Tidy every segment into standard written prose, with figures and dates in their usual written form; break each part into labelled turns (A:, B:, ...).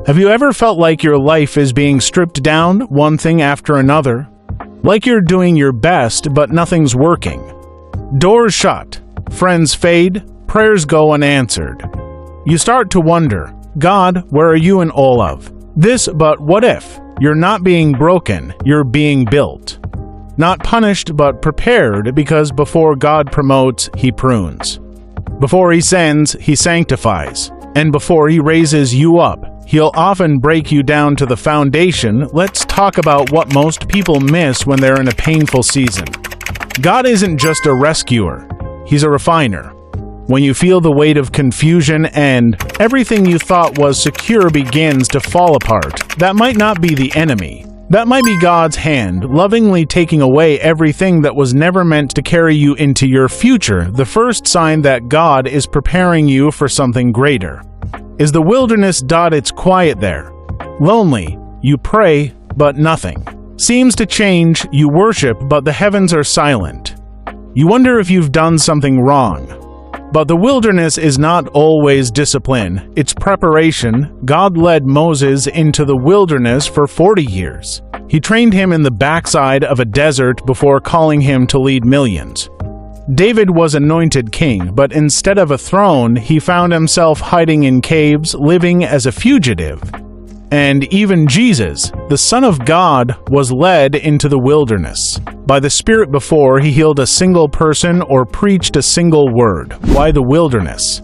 A: Have you ever felt like your life is being stripped down, one thing after another? Like you're doing your best, but nothing's working. Doors shut, friends fade, prayers go unanswered. You start to wonder, God, where are you in all of this? But what if? You're not being broken, you're being built. Not punished, but prepared, because before God promotes, He prunes. Before He sends, He sanctifies. And before He raises you up, He'll often break you down to the foundation. Let's talk about what most people miss when they're in a painful season. God isn't just a rescuer, He's a refiner. When you feel the weight of confusion and everything you thought was secure begins to fall apart, that might not be the enemy. That might be God's hand, lovingly taking away everything that was never meant to carry you into your future. The first sign that God is preparing you for something greater. Is the wilderness. It's quiet there. Lonely. You pray, but nothing seems to change. You worship, but the heavens are silent. You wonder if you've done something wrong. But the wilderness is not always discipline, it's preparation. God led Moses into the wilderness for 40 years. He trained him in the backside of a desert before calling him to lead millions. David was anointed king, but instead of a throne, he found himself hiding in caves, living as a fugitive. And even Jesus, the Son of God, was led into the wilderness by the Spirit before He healed a single person or preached a single word. Why the wilderness?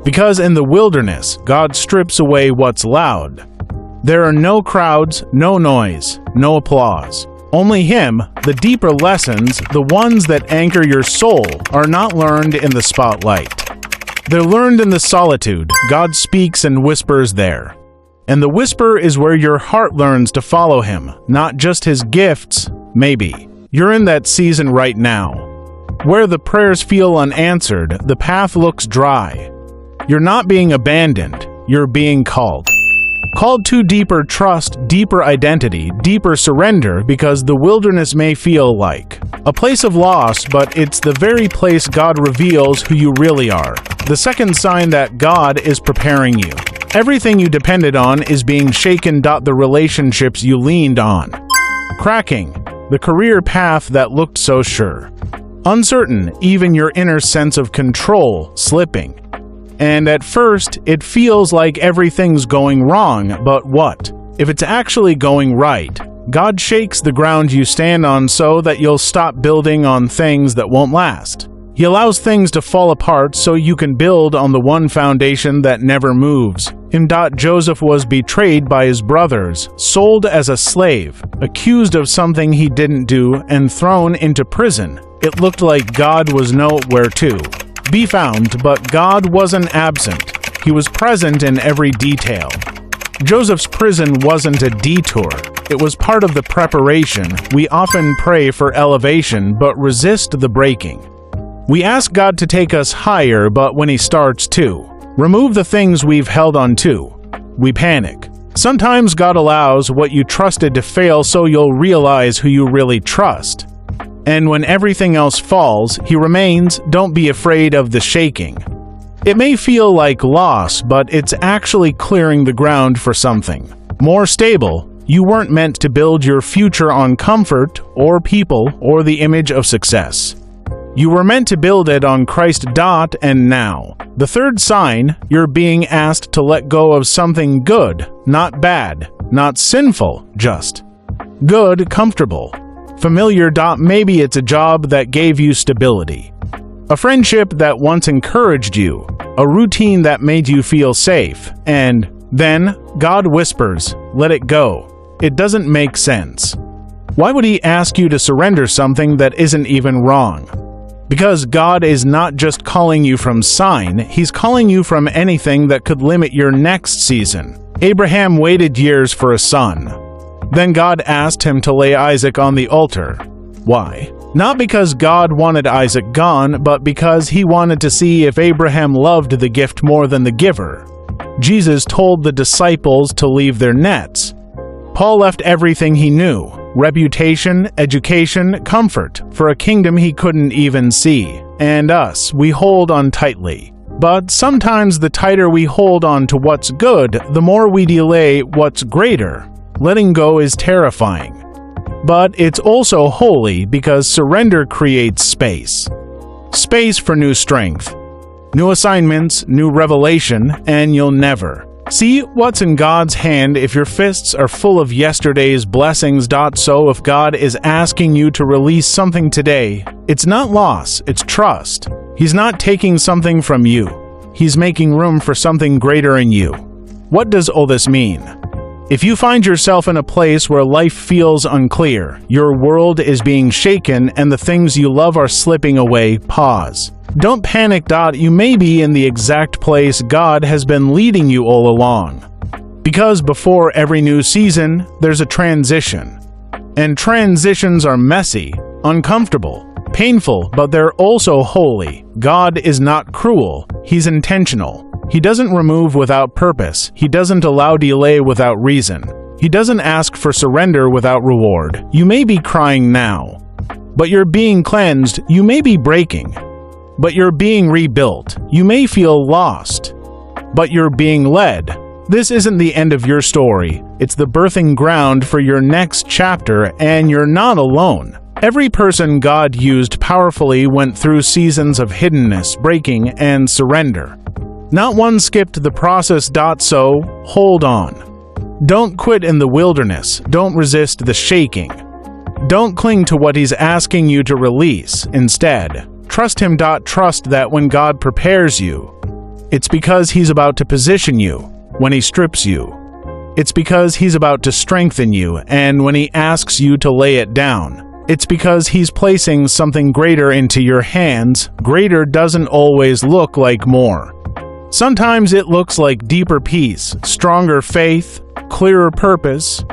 A: Because in the wilderness, God strips away what's loud. There are no crowds, no noise, no applause. Only Him. The deeper lessons, the ones that anchor your soul, are not learned in the spotlight. They're learned in the solitude. God speaks and whispers there. And the whisper is where your heart learns to follow Him, not just His gifts, maybe. You're in that season right now, where the prayers feel unanswered, the path looks dry. You're not being abandoned, you're being called. Called to deeper trust, deeper identity, deeper surrender, because the wilderness may feel like a place of loss, but it's the very place God reveals who you really are. The second sign that God is preparing you. Everything you depended on is being shaken. The relationships you leaned on. Cracking. The career path that looked so sure. Uncertain, even your inner sense of control slipping. And at first, it feels like everything's going wrong, but what? If it's actually going right, God shakes the ground you stand on so that you'll stop building on things that won't last. He allows things to fall apart so you can build on the one foundation that never moves. Joseph was betrayed by his brothers, sold as a slave, accused of something he didn't do, and thrown into prison. It looked like God was nowhere to be found, but God wasn't absent. He was present in every detail. Joseph's prison wasn't a detour. It was part of the preparation. We often pray for elevation, but resist the breaking. We ask God to take us higher, but when He starts to remove the things we've held on to, we panic. Sometimes God allows what you trusted to fail so you'll realize who you really trust. And when everything else falls, He remains. Don't be afraid of the shaking. It may feel like loss, but it's actually clearing the ground for something more stable. You weren't meant to build your future on comfort or people or the image of success. You were meant to build it on Christ. And now, the third sign, you're being asked to let go of something good, not bad, not sinful, just good, comfortable, familiar. Maybe it's a job that gave you stability, a friendship that once encouraged you, a routine that made you feel safe, and then God whispers, let it go. It doesn't make sense. Why would He ask you to surrender something that isn't even wrong? Because God is not just calling you from sign, He's calling you from anything that could limit your next season. Abraham waited years for a son. Then God asked him to lay Isaac on the altar. Why? Not because God wanted Isaac gone, but because He wanted to see if Abraham loved the gift more than the giver. Jesus told the disciples to leave their nets. Paul left everything he knew, reputation, education, comfort, for a kingdom he couldn't even see. And us, we hold on tightly. But sometimes the tighter we hold on to what's good, the more we delay what's greater. Letting go is terrifying. But it's also holy because surrender creates space. Space for new strength, new assignments, new revelation, and you'll never see what's in God's hand if your fists are full of yesterday's blessings. So if God is asking you to release something today, it's not loss, it's trust. He's not taking something from you. He's making room for something greater in you. What does all this mean? If you find yourself in a place where life feels unclear, your world is being shaken, and the things you love are slipping away, pause. Don't panic. You may be in the exact place God has been leading you all along. Because before every new season, there's a transition. And transitions are messy, uncomfortable, painful, but they're also holy. God is not cruel, He's intentional. He doesn't remove without purpose. He doesn't allow delay without reason. He doesn't ask for surrender without reward. You may be crying now, but you're being cleansed. You may be breaking, but you're being rebuilt. You may feel lost, but you're being led. This isn't the end of your story. It's the birthing ground for your next chapter, and you're not alone. Every person God used powerfully went through seasons of hiddenness, breaking, and surrender. Not one skipped the process. So hold on. Don't quit in the wilderness. Don't resist the shaking. Don't cling to what He's asking you to release. Instead, trust Him. Trust that when God prepares you, it's because He's about to position you. When He strips you, it's because He's about to strengthen you. And when He asks you to lay it down, it's because He's placing something greater into your hands. Greater doesn't always look like more. Sometimes it looks like deeper peace, stronger faith, clearer purpose,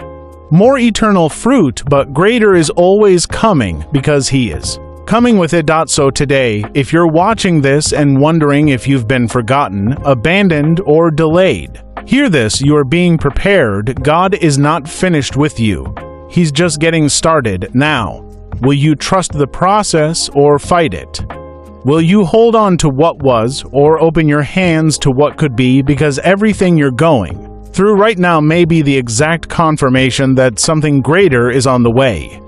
A: more eternal fruit, but greater is always coming because He is coming with it. So today, if you're watching this and wondering if you've been forgotten, abandoned, or delayed, hear this: you are being prepared. God is not finished with you. He's just getting started now. Will you trust the process or fight it? Will you hold on to what was or open your hands to what could be? Because everything you're going through right now may be the exact confirmation that something greater is on the way.